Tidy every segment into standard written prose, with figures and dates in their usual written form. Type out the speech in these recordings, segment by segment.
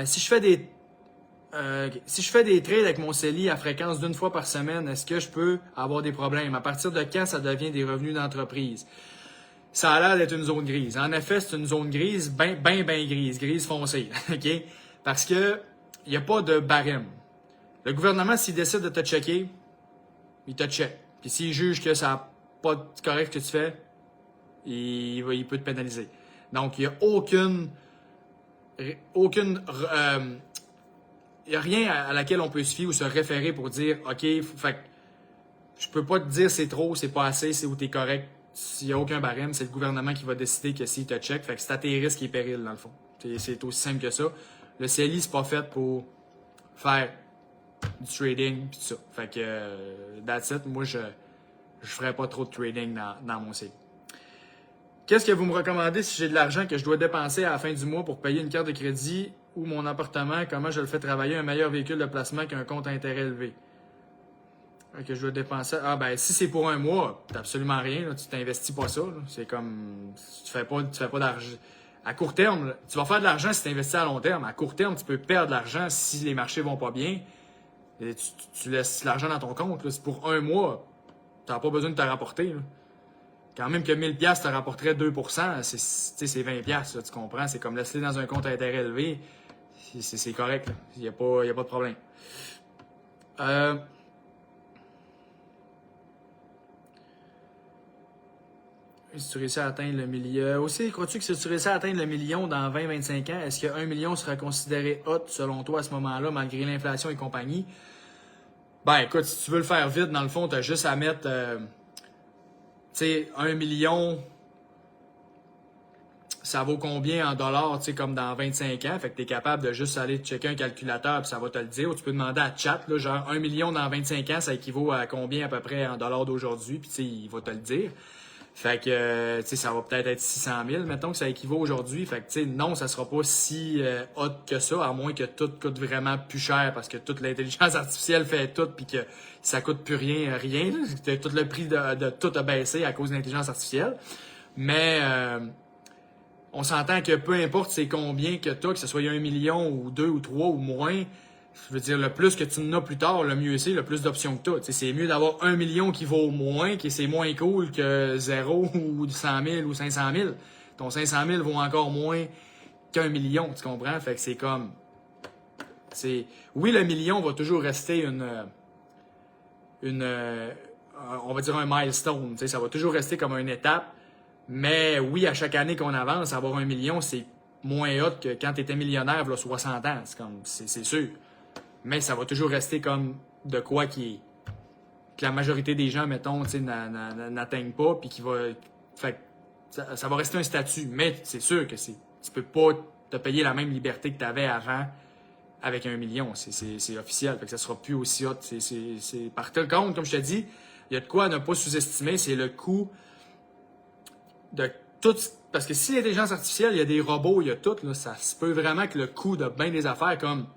Si je fais des trades avec mon CELI à fréquence d'une fois par semaine, est-ce que je peux avoir des problèmes? À partir de quand ça devient des revenus d'entreprise? Ça a l'air d'être une zone grise. En effet, c'est une zone grise, bien grise, grise foncée. OK? Parce que il n'y a pas de barème. Le gouvernement, s'il décide de te checker, il te check. Puis s'il juge que ça n'a pas de correct que tu fais, il peut te pénaliser. Donc, il n'y a il n'y a rien à laquelle on peut se fier ou se référer pour dire OK, fait que je peux pas te dire c'est trop, c'est pas assez, c'est où t'es correct. S'il n'y a aucun barème, c'est le gouvernement qui va décider que s'il te check. Fait que c'est à tes risques et périls, dans le fond. C'est aussi simple que ça. Le CELI, c'est pas fait pour faire du trading pis tout ça. Fait que that's it. Moi, je ferais pas trop de trading dans mon CELI. Qu'est-ce que vous me recommandez si j'ai de l'argent que je dois dépenser à la fin du mois pour payer une carte de crédit ou mon appartement? Comment je le fais travailler un meilleur véhicule de placement qu'un compte intérêt élevé? Que je dois dépenser. Ah ben si c'est pour un mois, t'as absolument rien. Là, tu t'investis pas ça. C'est comme tu fais pas d'argent. À court terme, là, tu vas faire de l'argent si tu investis à long terme. À court terme, tu peux perdre de l'argent si les marchés vont pas bien. Et tu laisses l'argent dans ton compte. Là. C'est pour un mois, tu n'as pas besoin de te rapporter. Là. Quand même que 1000$ te rapporterait 2%, c'est 20$, là, tu comprends? C'est comme laisser dans un compte à intérêt élevé, c'est correct. Il n'y a pas de problème. Si tu réussis à atteindre le million. Aussi, crois-tu que si tu réussis à atteindre le million dans 20-25 ans, est-ce que 1 million sera considéré hot selon toi à ce moment-là, malgré l'inflation et compagnie? Ben écoute, si tu veux le faire vite, dans le fond, tu as juste à mettre tu sais, 1 million, ça vaut combien en dollars, tu sais, comme dans 25 ans. Fait que tu es capable de juste aller checker un calculateur puis ça va te le dire. Ou tu peux demander à chat, là, genre 1 million dans 25 ans, ça équivaut à combien à peu près en dollars d'aujourd'hui, puis tu sais, il va te le dire. Fait que, tu sais, ça va peut-être être 600 000, mettons que ça équivaut aujourd'hui. Fait que, tu sais, non, ça sera pas si hot que ça, à moins que tout coûte vraiment plus cher parce que toute l'intelligence artificielle fait tout puis que ça coûte plus rien. Là. Tout le prix de tout a baissé à cause de l'intelligence artificielle. Mais on s'entend que peu importe c'est combien que tu as, que ce soit 1 million ou 2 ou 3 ou moins, je veux dire, le plus que tu en as plus tard, le mieux c'est, le plus d'options que tu as. C'est mieux d'avoir 1 million qui vaut moins, que c'est moins cool que 0 ou 100 000 ou 500 000. Ton 500 000 vaut encore moins qu'1 million, tu comprends? Fait que c'est comme... Oui, le million va toujours rester on va dire un milestone. Ça va toujours rester comme une étape. Mais oui, à chaque année qu'on avance, avoir 1 million, c'est moins hot que quand tu étais millionnaire, là, 60 ans. C'est sûr. Mais ça va toujours rester comme de quoi que la majorité des gens, mettons, n'atteignent pas, puis fait ça va rester un statut. Mais c'est sûr que tu peux pas te payer la même liberté que tu avais avant avec 1 million. C'est officiel. Fait que ça sera plus aussi hot. Par tel compte, comme je te dis, il y a de quoi à ne pas sous-estimer, c'est le coût de tout. Parce que si l'intelligence artificielle, il y a des robots, il y a tout, là, ça se peut vraiment que le coût de bien des affaires comme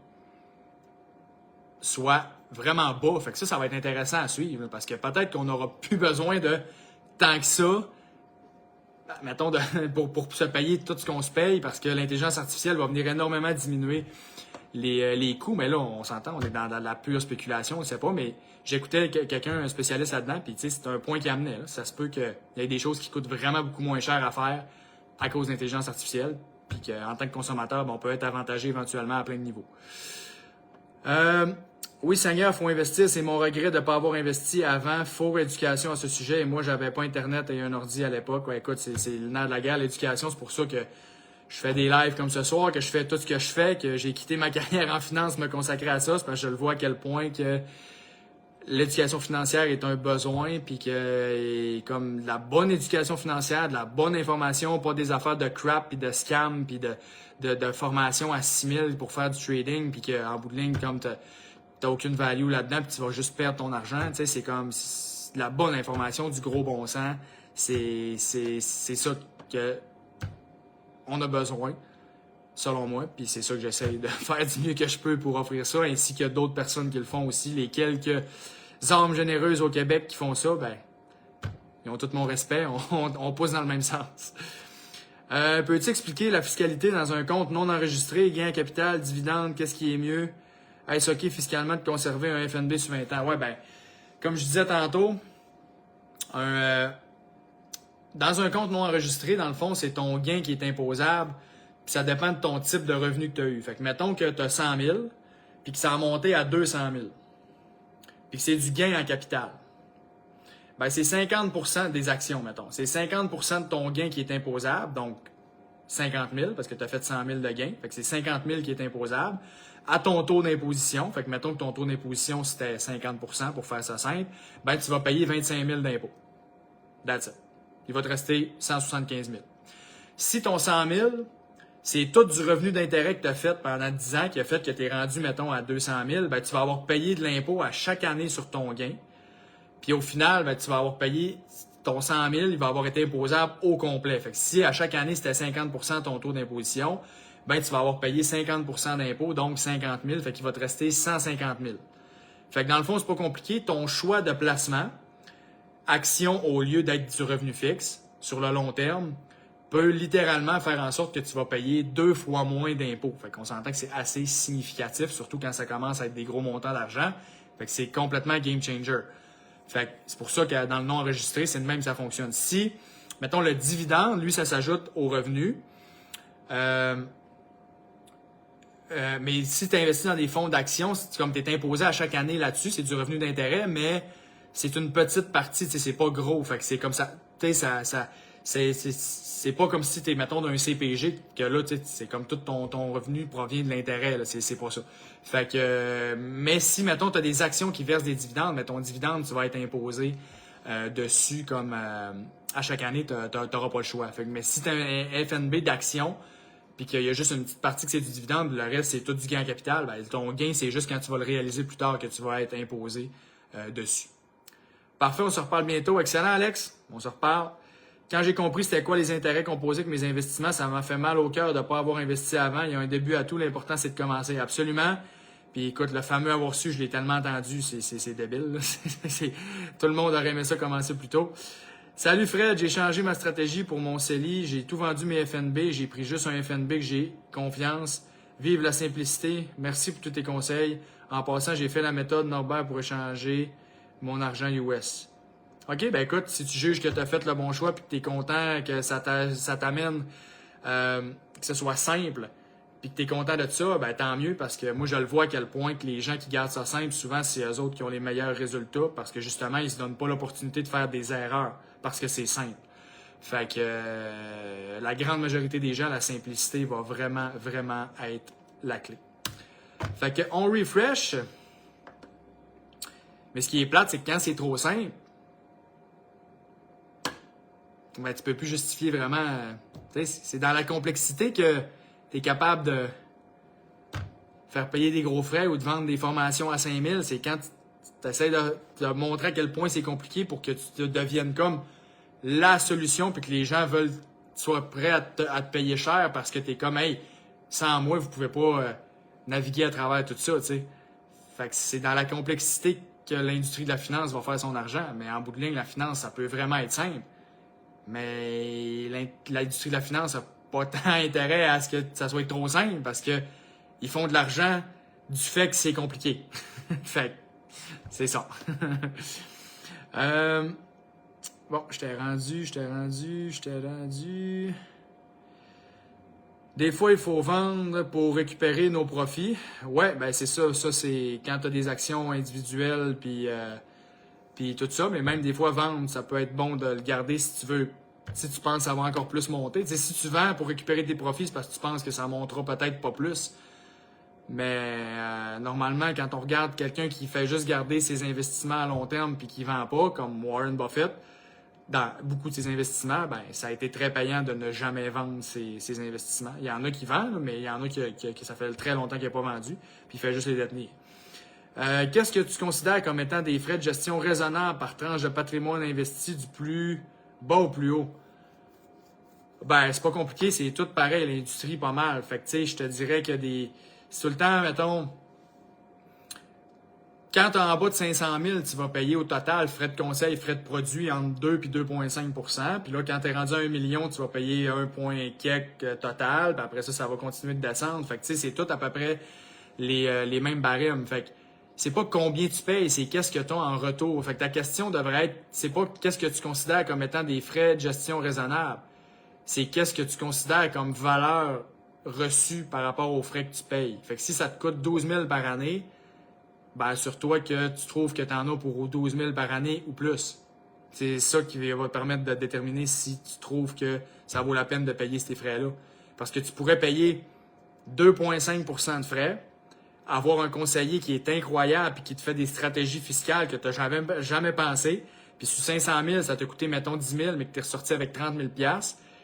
soit vraiment bas. Fait que ça va être intéressant à suivre. Parce que peut-être qu'on n'aura plus besoin de tant que ça, mettons, pour se payer tout ce qu'on se paye, parce que l'intelligence artificielle va venir énormément diminuer les coûts. Mais là, on s'entend, on est dans la pure spéculation, on ne sait pas, mais j'écoutais quelqu'un, un spécialiste là-dedans, puis c'est un point qu'il amenait. Là. Ça se peut qu'il y ait des choses qui coûtent vraiment beaucoup moins cher à faire à cause de l'intelligence artificielle, puis qu'en tant que consommateur, on peut être avantagé éventuellement à plein de niveaux. Oui, Seigneur, il faut investir. C'est mon regret de ne pas avoir investi avant. Faut éducation à ce sujet. Et moi, j'avais pas Internet et un ordi à l'époque. Ouais, écoute, c'est le nerf de la guerre, l'éducation. C'est pour ça que je fais des lives comme ce soir, que je fais tout ce que je fais, que j'ai quitté ma carrière en finance, me consacrer à ça. C'est parce que je le vois à quel point que l'éducation financière est un besoin, puis que comme de la bonne éducation financière, de la bonne information, pas des affaires de crap, puis de scam, puis de formation à 6 000 pour faire du trading, puis qu'en bout de ligne, comme t'as aucune value là-dedans, puis tu vas juste perdre ton argent. Tu sais, c'est comme de la bonne information, du gros bon sens. C'est ça que on a besoin, selon moi. Puis c'est ça que j'essaie de faire du mieux que je peux pour offrir ça, ainsi que d'autres personnes qui le font aussi. Les quelques âmes généreuses au Québec qui font ça, ben, ils ont tout mon respect. On pousse dans le même sens. Peux-tu expliquer la fiscalité dans un compte non enregistré, gain en capital, dividende, qu'est-ce qui est mieux? Est-ce OK fiscalement de conserver un FNB sur 20 ans? Ouais, ben, comme je disais tantôt, dans un compte non enregistré, dans le fond, c'est ton gain qui est imposable, puis ça dépend de ton type de revenu que tu as eu. Fait que mettons que tu as 100 000, puis que ça a monté à 200 000, puis que c'est du gain en capital. Ben, c'est 50% des actions, mettons. C'est 50% de ton gain qui est imposable, donc 50 000, parce que tu as fait 100 000 de gain. Fait que c'est 50 000 qui est imposable à ton taux d'imposition. Fait que mettons que ton taux d'imposition, c'était 50% pour faire ça simple. Ben, tu vas payer 25 000 d'impôts. That's it. Il va te rester 175 000. Si ton 100 000, c'est tout du revenu d'intérêt que tu as fait pendant 10 ans qui a fait que tu es rendu, mettons, à 200 000, ben, tu vas avoir payé de l'impôt à chaque année sur ton gain. Puis au final, ben, tu vas avoir payé ton 100 000, il va avoir été imposable au complet. Fait que si à chaque année, c'était 50% ton taux d'imposition, ben, tu vas avoir payé 50% d'impôt, donc 50 000, fait qu'il va te rester 150 000. Fait que dans le fond, c'est pas compliqué. Ton choix de placement, action au lieu d'être du revenu fixe, sur le long terme, peut littéralement faire en sorte que tu vas payer 2 fois moins d'impôts. Fait qu'on s'entend que c'est assez significatif, surtout quand ça commence à être des gros montants d'argent. Fait que c'est complètement game changer. Fait que c'est pour ça que dans le non enregistré, c'est de même que ça fonctionne. Si, mettons, le dividende, lui, ça s'ajoute au revenu. Mais si tu investis dans des fonds d'action, comme tu es imposé à chaque année là-dessus, c'est du revenu d'intérêt, mais c'est une petite partie, c'est pas gros. Fait que c'est comme ça, c'est pas comme si tu es, mettons, d'un CPG, que là, c'est comme tout ton revenu provient de l'intérêt, c'est pas ça. Fait que, mais si, mettons, tu as des actions qui versent des dividendes, mais ton dividende, tu vas être imposé dessus comme à chaque année, tu n'auras pas le choix. Fait que, mais si tu as un FNB d'action, puis qu'il y a juste une petite partie que c'est du dividende, le reste, c'est tout du gain en capital, ben, ton gain, c'est juste quand tu vas le réaliser plus tard que tu vas être imposé dessus. Parfait, on se reparle bientôt. Excellent, Alex. On se reparle. Quand j'ai compris c'était quoi les intérêts composés avec mes investissements, ça m'a fait mal au cœur de ne pas avoir investi avant. Il y a un début à tout. L'important, c'est de commencer. Absolument. Puis écoute, le fameux avoir su, je l'ai tellement entendu, c'est débile. Tout le monde aurait aimé ça commencer plus tôt. Salut Fred, j'ai changé ma stratégie pour mon CELI. J'ai tout vendu mes FNB. J'ai pris juste un FNB que j'ai confiance. Vive la simplicité. Merci pour tous tes conseils. En passant, j'ai fait la méthode Norbert pour échanger mon argent US. OK, ben écoute, si tu juges que tu as fait le bon choix et que tu es content que ça t'amène, que ce soit simple, puis que tu es content de ça, ben tant mieux, parce que moi, je le vois à quel point que les gens qui gardent ça simple, souvent, c'est eux autres qui ont les meilleurs résultats, parce que justement, ils ne se donnent pas l'opportunité de faire des erreurs, parce que c'est simple. Fait que la grande majorité des gens, la simplicité va vraiment, vraiment être la clé. Fait que on refresh. Mais ce qui est plate, c'est que quand c'est trop simple, ben, tu peux plus justifier vraiment. C'est dans la complexité que tu es capable de faire payer des gros frais ou de vendre des formations à 5 000. C'est quand tu essaies de montrer à quel point c'est compliqué pour que tu te deviennes comme la solution puis que les gens soient prêts à te payer cher parce que tu es comme, hey, sans moi, vous pouvez pas naviguer à travers tout ça. T'sais. Fait que c'est dans la complexité que l'industrie de la finance va faire son argent. Mais en bout de ligne, la finance, ça peut vraiment être simple. Mais l'industrie de la finance n'a pas tant intérêt à ce que ça soit trop simple parce que ils font de l'argent du fait que c'est compliqué. Fait que c'est ça. Bon, je t'ai rendu. Des fois, il faut vendre pour récupérer nos profits. Ouais, ben c'est ça. Ça, c'est quand tu as des actions individuelles puis tout ça. Mais même des fois, vendre, ça peut être bon de le garder si tu veux. Si tu penses que ça va encore plus monter. T'sais, si tu vends pour récupérer tes profits, c'est parce que tu penses que ça montera peut-être pas plus. Mais normalement, quand on regarde quelqu'un qui fait juste garder ses investissements à long terme puis qui ne vend pas, comme Warren Buffett, dans beaucoup de ses investissements, ben ça a été très payant de ne jamais vendre ses investissements. Il y en a qui vendent, mais il y en a qui ça fait très longtemps qu'il n'a pas vendu, puis il fait juste les détenir. Qu'est-ce que tu considères comme étant des frais de gestion raisonnables par tranche de patrimoine investi du plus bas au plus haut? Ben, c'est pas compliqué, c'est tout pareil, l'industrie pas mal. Fait que, tu sais, je te dirais que c'est tout le temps, mettons, Quand tu es en bas de 500 000, tu vas payer au total frais de conseil, frais de produit entre 2 et 2,5 %. Puis là, quand tu es rendu à 1 million, tu vas payer 1 point quelque total. Puis après ça, ça va continuer de descendre. Fait que tu sais, c'est tout à peu près les mêmes barèmes. Fait que c'est pas combien tu payes, c'est qu'est-ce que tu as en retour. Fait que ta question devrait être, c'est pas qu'est-ce que tu considères comme étant des frais de gestion raisonnables. C'est qu'est-ce que tu considères comme valeur reçue par rapport aux frais que tu payes. Fait que si ça te coûte 12 000 par année, ben assure-toi que tu trouves que tu en as pour 12 000 par année ou plus. C'est ça qui va te permettre de déterminer si tu trouves que ça vaut la peine de payer ces frais-là. Parce que tu pourrais payer 2,5 % de frais, avoir un conseiller qui est incroyable et qui te fait des stratégies fiscales que tu n'as jamais pensé, puis sur 500 000, ça t'a coûté, mettons, 10 000, mais que tu es ressorti avec 30 000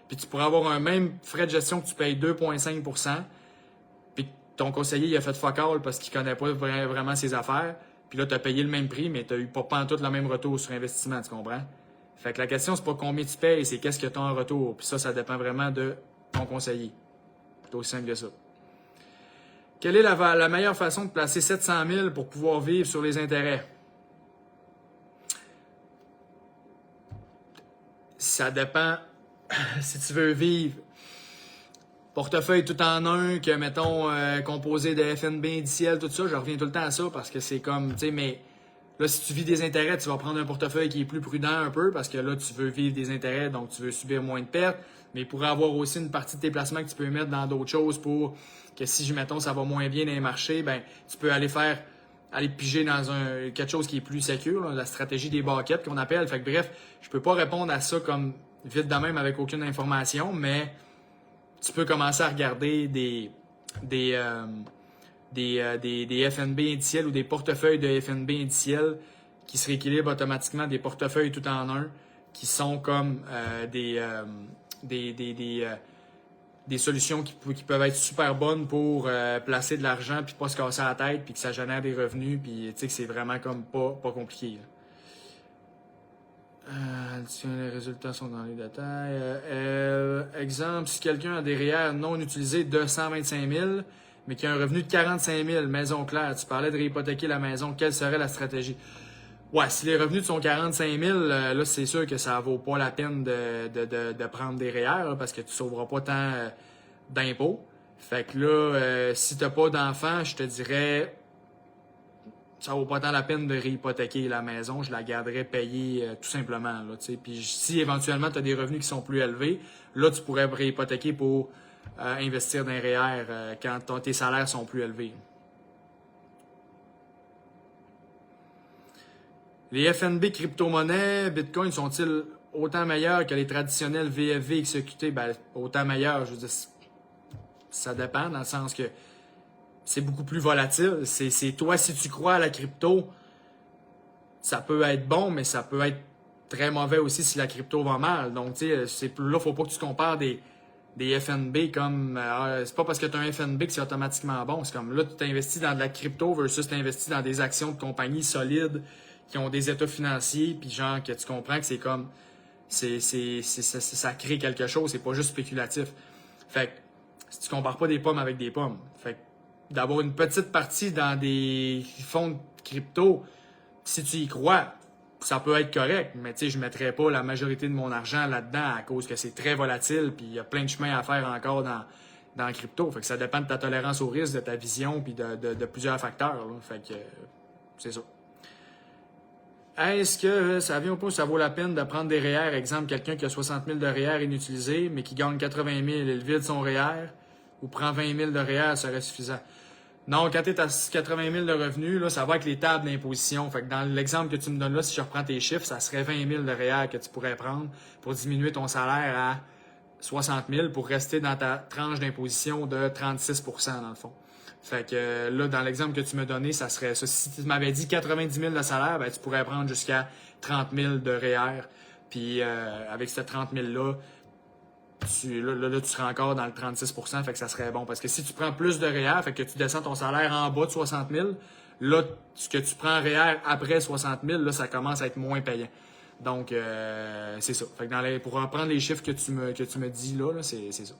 puis tu pourrais avoir un même frais de gestion que tu payes 2,5 %, puis ton conseiller, il a fait fuck all parce qu'il connaît pas vraiment ses affaires. Puis là, tu as payé le même prix, mais tu n'as eu pas pantoute le même retour sur investissement, tu comprends? Fait que la question, c'est pas combien tu payes, c'est qu'est-ce que tu as en retour. Puis ça dépend vraiment de ton conseiller. C'est aussi simple que ça. Quelle est la meilleure façon de placer 700 000 pour pouvoir vivre sur les intérêts? Ça dépend si tu veux vivre portefeuille tout en un, que mettons composé de FNB indiciel, tout ça, je reviens tout le temps à ça parce que c'est comme, tu sais, mais là, si tu vis des intérêts, tu vas prendre un portefeuille qui est plus prudent un peu parce que là, tu veux vivre des intérêts, donc tu veux subir moins de pertes, mais il pourrait avoir aussi une partie de tes placements que tu peux mettre dans d'autres choses pour que si, mettons, ça va moins bien dans les marchés, ben tu peux aller piger dans quelque chose qui est plus sécure, la stratégie des buckets qu'on appelle. Fait que bref, je peux pas répondre à ça comme vite de même avec aucune information, mais tu peux commencer à regarder des FNB indiciels ou des portefeuilles de FNB indiciels qui se rééquilibrent automatiquement, des portefeuilles tout en un, qui sont comme des solutions qui peuvent être super bonnes pour placer de l'argent puis pas se casser la tête puis que ça génère des revenus puis tu sais que c'est vraiment comme pas compliqué. Les résultats sont dans les détails. Exemple, si quelqu'un a des REER non utilisés de 125 000, mais qui a un revenu de 45 000, maison claire, tu parlais de réhypothéquer la maison, quelle serait la stratégie? Ouais, si les revenus sont 45 000, là, c'est sûr que ça vaut pas la peine de prendre des REER là, parce que tu sauveras pas tant d'impôts. Fait que là, si t'as pas d'enfants, je te dirais ça vaut pas tant la peine de réhypothéquer la maison, je la garderais payée tout simplement. Là, puis si éventuellement tu as des revenus qui sont plus élevés, là, tu pourrais réhypothéquer pour investir dans un REER quand tes salaires sont plus élevés. Les FNB crypto-monnaies, Bitcoin, sont-ils autant meilleurs que les traditionnels VFV XEQT? Ben, autant meilleurs, je veux dire, ça dépend dans le sens que c'est beaucoup plus volatile. C'est toi, si tu crois à la crypto, ça peut être bon, mais ça peut être très mauvais aussi si la crypto va mal. Donc, tu sais, là, faut pas que tu compares des FNB comme... c'est pas parce que tu as un FNB que c'est automatiquement bon. C'est comme là, tu t'investis dans de la crypto versus tu investis dans des actions de compagnies solides qui ont des états financiers, puis genre que tu comprends que c'est comme... ça crée quelque chose, c'est pas juste spéculatif. Fait que, si tu compares pas des pommes avec des pommes. Fait que, d'avoir une petite partie dans des fonds de crypto, si tu y crois, ça peut être correct, mais tu sais, je ne mettrais pas la majorité de mon argent là-dedans à cause que c'est très volatile puis il y a plein de chemins à faire encore dans la crypto. Fait que ça dépend de ta tolérance au risque, de ta vision puis de plusieurs facteurs. Là. Fait que c'est ça. Est-ce que ça vient ou pas, ça vaut la peine de prendre des REER? Exemple, quelqu'un qui a 60 000 de REER inutilisés, mais qui gagne 80 000, il vide son REER ou prend 20 000 de REER, ça serait suffisant. Non, quand tu es à 80 000 de revenus, là, ça va avec les tables d'imposition. Fait que dans l'exemple que tu me donnes là, si je reprends tes chiffres, ça serait 20 000 de REER que tu pourrais prendre pour diminuer ton salaire à 60 000 pour rester dans ta tranche d'imposition de 36 % dans le fond. Fait que là, dans l'exemple que tu m'as donné, ça serait ça. Si tu m'avais dit 90 000 de salaire, ben, tu pourrais prendre jusqu'à 30 000 de REER. Puis avec ces 30 000-là, tu serais encore dans le 36 %, fait que ça serait bon. Parce que si tu prends plus de REER, fait que tu descends ton salaire en bas de 60 000, là, ce que tu prends REER après 60 000, là, ça commence à être moins payant. Donc, c'est ça. Fait que pour reprendre les chiffres que tu me dis là, c'est ça.